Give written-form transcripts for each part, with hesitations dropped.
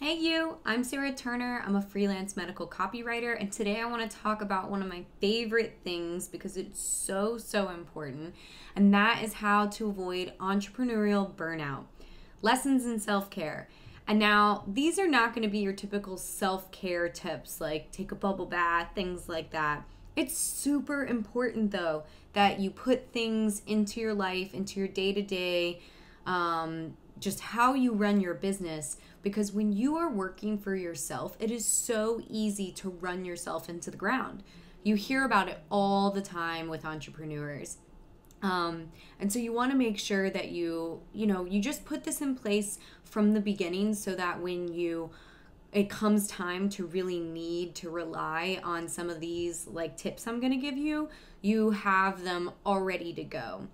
Hey you, I'm Sarah Turner. I'm a freelance medical copywriter, and today I want to talk about one of my favorite things because it's so important, and that is how to avoid entrepreneurial burnout. Lessons in self-care. And now, these are not going to be your typical self-care tips like take a bubble bath, things like that. It's super important though that you put things into your life, into your day-to-day, just how you run your business, because when you are working for yourself, it is so easy to run yourself into the ground. You hear about it all the time with entrepreneurs. And so you want to make sure that you just put this in place from the beginning so that when it comes time to really need to rely on some of these like tips I'm going to give you, you have them all ready to go.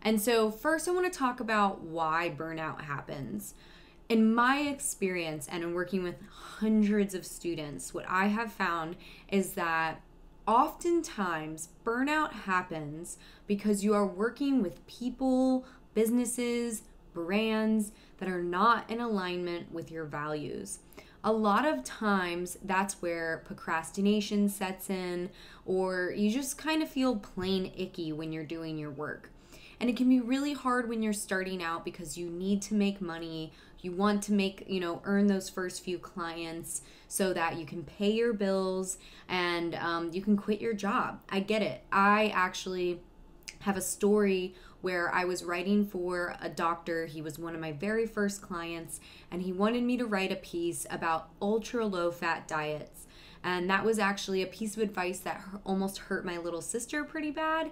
And so first I want to talk about why burnout happens. In my experience and in working with hundreds of students, what I have found is that oftentimes burnout happens because you are working with people, businesses, brands that are not in alignment with your values. A lot of times that's where procrastination sets in, or you just kind of feel plain icky when you're doing your work. And it can be really hard when you're starting out because you need to make money. You want to earn those first few clients so that you can pay your bills and you can quit your job. I get it. I actually have a story where I was writing for a doctor. He was one of my very first clients, and he wanted me to write a piece about ultra low fat diets. And that was actually a piece of advice that almost hurt my little sister pretty bad.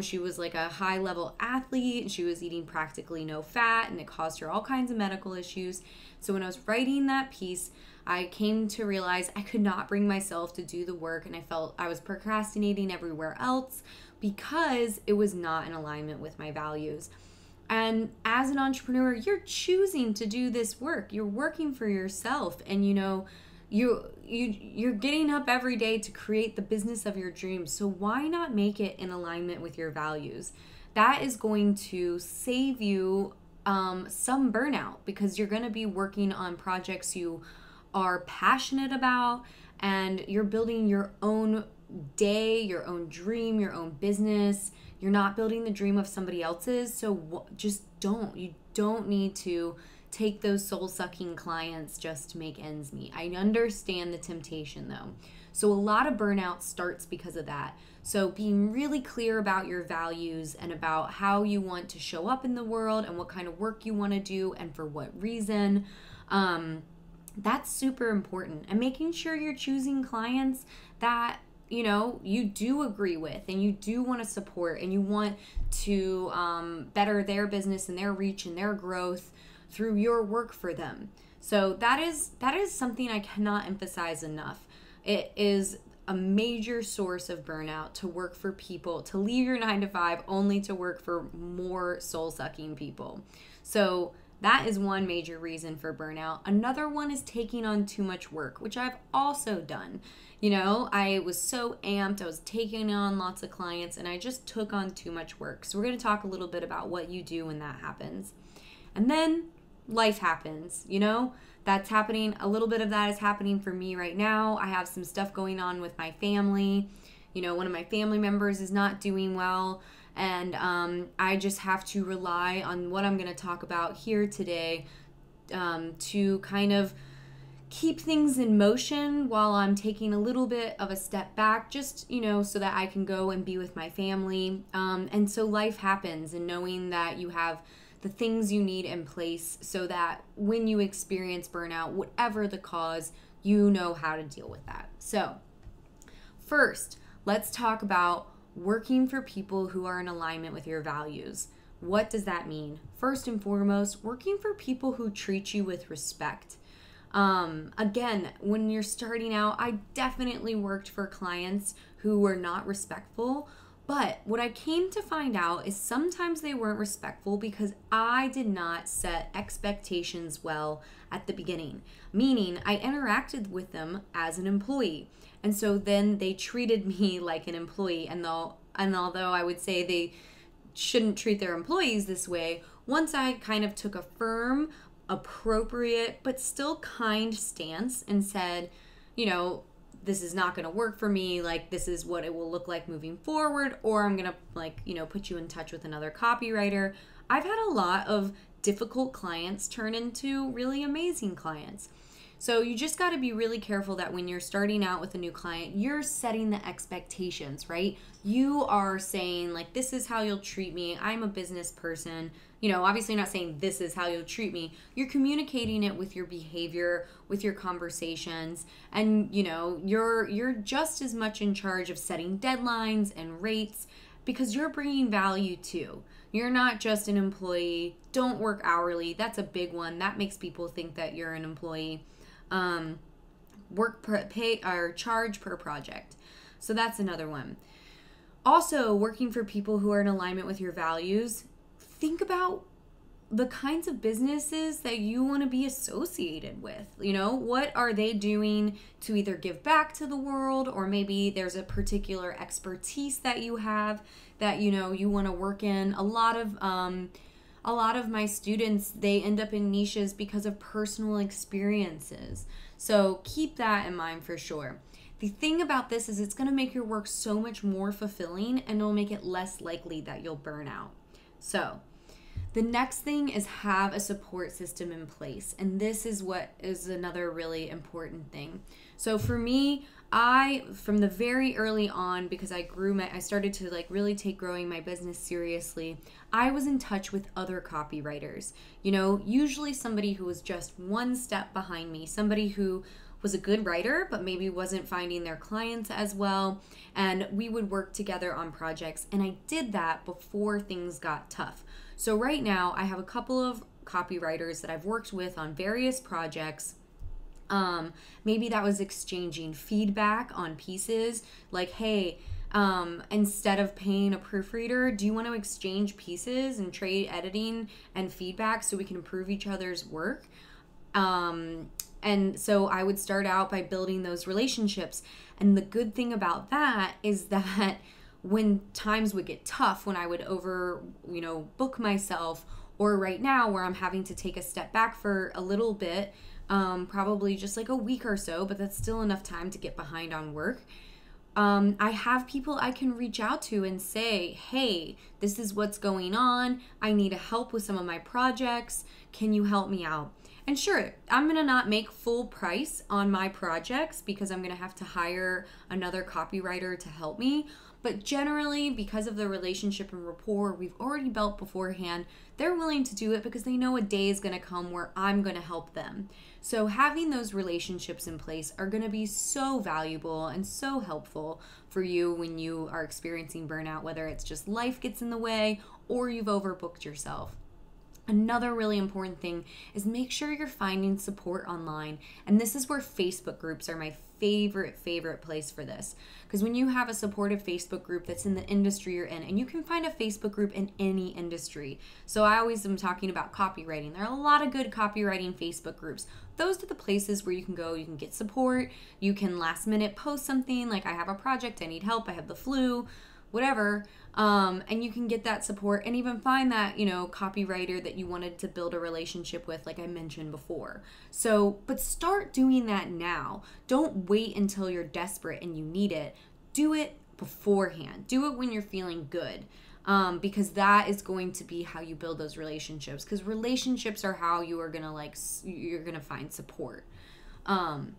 She was like a high level athlete, and she was eating practically no fat, and it caused her all kinds of medical issues. So when I was writing that piece, I came to realize I could not bring myself to do the work, and I felt I was procrastinating everywhere else because it was not in alignment with my values. And as an entrepreneur, you're choosing to do this work. You're working for yourself, and you're getting up every day to create the business of your dreams. So why not make it in alignment with your values? That is going to save you some burnout, because you're going to be working on projects you are passionate about, and you're building your own day, your own dream, your own business. You're not building the dream of somebody else's. So you don't need to take those soul-sucking clients just to make ends meet. I understand the temptation though. So a lot of burnout starts because of that. So being really clear about your values and about how you want to show up in the world and what kind of work you want to do and for what reason, that's super important. And making sure you're choosing clients that you do agree with and you do want to support, and you want to better their business and their reach and their growth through your work for them. So that is something I cannot emphasize enough. It is a major source of burnout to work for people, to leave your 9-to-5 only to work for more soul-sucking people. So that is one major reason for burnout. Another one is taking on too much work, which I've also done. I was so amped, I was taking on lots of clients, and I just took on too much work. So we're going to talk a little bit about what you do when that happens. And then life happens, that's happening. A little bit of that is happening for me right now. I have some stuff going on with my family. One of my family members is not doing well, and I just have to rely on what I'm going to talk about here today to kind of keep things in motion while I'm taking a little bit of a step back, just, so that I can go and be with my family. And so life happens, and knowing that you have the things you need in place so that when you experience burnout, whatever the cause, you know how to deal with that. So first, let's talk about working for people who are in alignment with your values. What does that mean? First and foremost, working for people who treat you with respect. Again, when you're starting out, I definitely worked for clients who were not respectful. But what I came to find out is sometimes they weren't respectful because I did not set expectations well at the beginning. Meaning I interacted with them as an employee. And so then they treated me like an employee. And although I would say they shouldn't treat their employees this way, once I kind of took a firm appropriate but still kind stance and said, you know, this is not going to work for me, like this is what it will look like moving forward, or I'm going to like, you know, put you in touch with another copywriter. I've had a lot of difficult clients turn into really amazing clients. So you just got to be really careful that when you're starting out with a new client, you're setting the expectations, right? You are saying like, this is how you'll treat me. I'm a business person. You know, obviously not saying this is how you'll treat me. You're communicating it with your behavior, with your conversations, and you know, you're just as much in charge of setting deadlines and rates because you're bringing value too. You're not just an employee. Don't work hourly. That's a big one. That makes people think that you're an employee. Pay or charge per project. So that's another one. Also, working for people who are in alignment with your values. Think about the kinds of businesses that you want to be associated with. You know, what are they doing to either give back to the world, or maybe there's a particular expertise that you have that, you know, you want to work in. A lot of my students, they end up in niches because of personal experiences. So keep that in mind for sure. The thing about this is it's going to make your work so much more fulfilling, and it'll make it less likely that you'll burn out. So the next thing is have a support system in place. And this is what is another really important thing. So for me, from the very early on, because I started to like really take growing my business seriously, I was in touch with other copywriters. You know, usually somebody who was just one step behind me, somebody who was a good writer, but maybe wasn't finding their clients as well. And we would work together on projects. And I did that before things got tough. So right now I have a couple of copywriters that I've worked with on various projects. Maybe that was exchanging feedback on pieces like, hey, instead of paying a proofreader, do you want to exchange pieces and trade editing and feedback so we can improve each other's work? And so I would start out by building those relationships. And the good thing about that is that when times would get tough, when I would book myself, or right now where I'm having to take a step back for a little bit, probably just like a week or so, but that's still enough time to get behind on work. I have people I can reach out to and say, hey, this is what's going on. I need help with some of my projects. Can you help me out? And sure, I'm going to not make full price on my projects because I'm going to have to hire another copywriter to help me. But generally, because of the relationship and rapport we've already built beforehand, they're willing to do it because they know a day is going to come where I'm going to help them. So having those relationships in place are going to be so valuable and so helpful for you when you are experiencing burnout, whether it's just life gets in the way or you've overbooked yourself. Another really important thing is make sure you're finding support online. And this is where Facebook groups are my favorite place for this. Because when you have a supportive Facebook group that's in the industry you're in, and you can find a Facebook group in any industry. So I always am talking about copywriting. There are a lot of good copywriting Facebook groups. Those are the places where you can go, you can get support, you can last minute post something like I have a project, I need help, I have the flu, whatever, and you can get that support and even find that, copywriter that you wanted to build a relationship with, like I mentioned before. So, but start doing that now. Don't wait until you're desperate and you need it. Do it beforehand. Do it when you're feeling good, because that is going to be how you build those relationships, because relationships are how you are you're gonna find support. And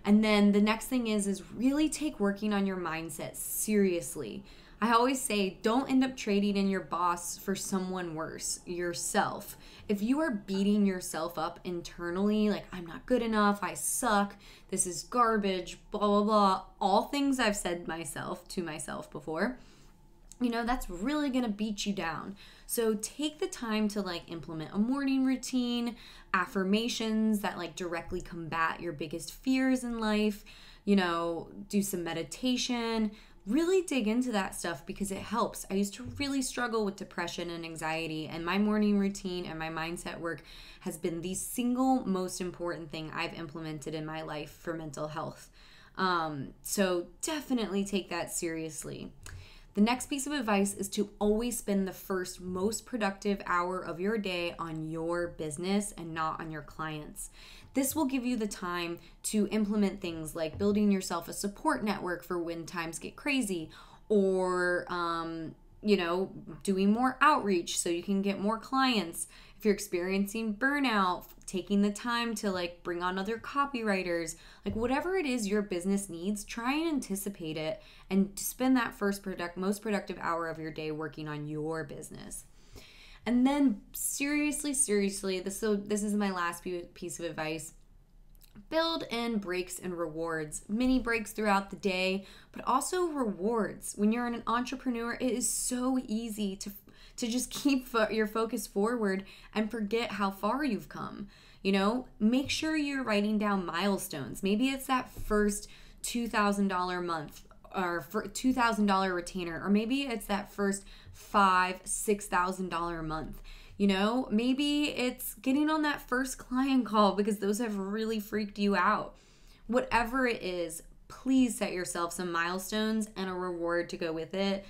then the next thing is really take working on your mindset seriously. I always say, don't end up trading in your boss for someone worse, yourself. If you are beating yourself up internally, like I'm not good enough, I suck, this is garbage, blah, blah, blah, all things I've said to myself before, that's really going to beat you down. So take the time to implement a morning routine, affirmations that directly combat your biggest fears in life, do some meditation. Really dig into that stuff because it helps. I used to really struggle with depression and anxiety, and my morning routine and my mindset work has been the single most important thing I've implemented in my life for mental health. So definitely take that seriously. The next piece of advice is to always spend the first most productive hour of your day on your business and not on your clients. This will give you the time to implement things like building yourself a support network for when times get crazy, or doing more outreach so you can get more clients. If you're experiencing burnout, taking the time to bring on other copywriters, whatever it is your business needs, try and anticipate it and spend that most productive hour of your day working on your business. And then seriously, this is my last piece of advice. Build in breaks and rewards, mini breaks throughout the day, but also rewards. When you're an entrepreneur, it is so easy to just keep your focus forward and forget how far you've come. Make sure you're writing down milestones. Maybe it's that first $2,000 month or $2,000 retainer, or maybe it's that first $5,000-$6,000 month. Maybe it's getting on that first client call because those have really freaked you out. Whatever it is, please set yourself some milestones and a reward to go with it.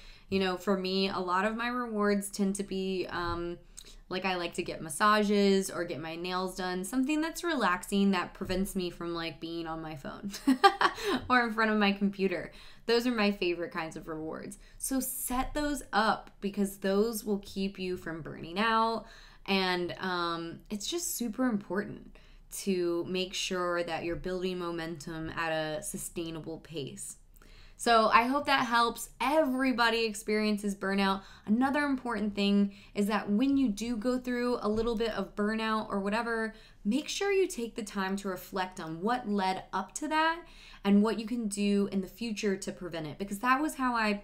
For me, a lot of my rewards tend to be I like to get massages or get my nails done, something that's relaxing that prevents me from being on my phone or in front of my computer. Those are my favorite kinds of rewards. So set those up because those will keep you from burning out. And it's just super important to make sure that you're building momentum at a sustainable pace. So I hope that helps. Everybody experiences burnout. Another important thing is that when you do go through a little bit of burnout or whatever, make sure you take the time to reflect on what led up to that and what you can do in the future to prevent it. Because that was how I,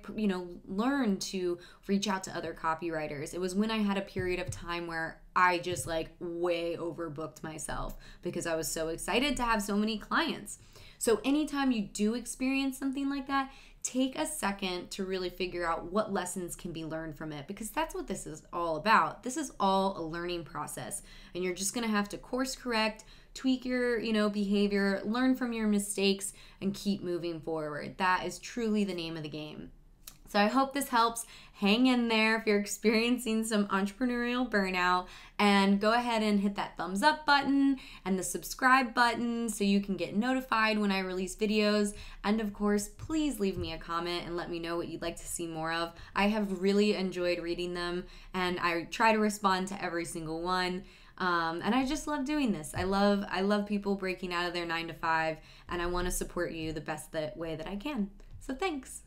learned to reach out to other copywriters. It was when I had a period of time where I just way overbooked myself because I was so excited to have so many clients. So anytime you do experience something like that, take a second to really figure out what lessons can be learned from it, because that's what this is all about. This is all a learning process, and you're just going to have to course correct, tweak your, behavior, learn from your mistakes, and keep moving forward. That is truly the name of the game. So I hope this helps. Hang in there if you're experiencing some entrepreneurial burnout, and go ahead and hit that thumbs up button and the subscribe button so you can get notified when I release videos. And of course, please leave me a comment and let me know what you'd like to see more of. I have really enjoyed reading them, and I try to respond to every single one. And I just love doing this. I love people breaking out of their 9 to 5, and I want to support you the best way that I can. So thanks.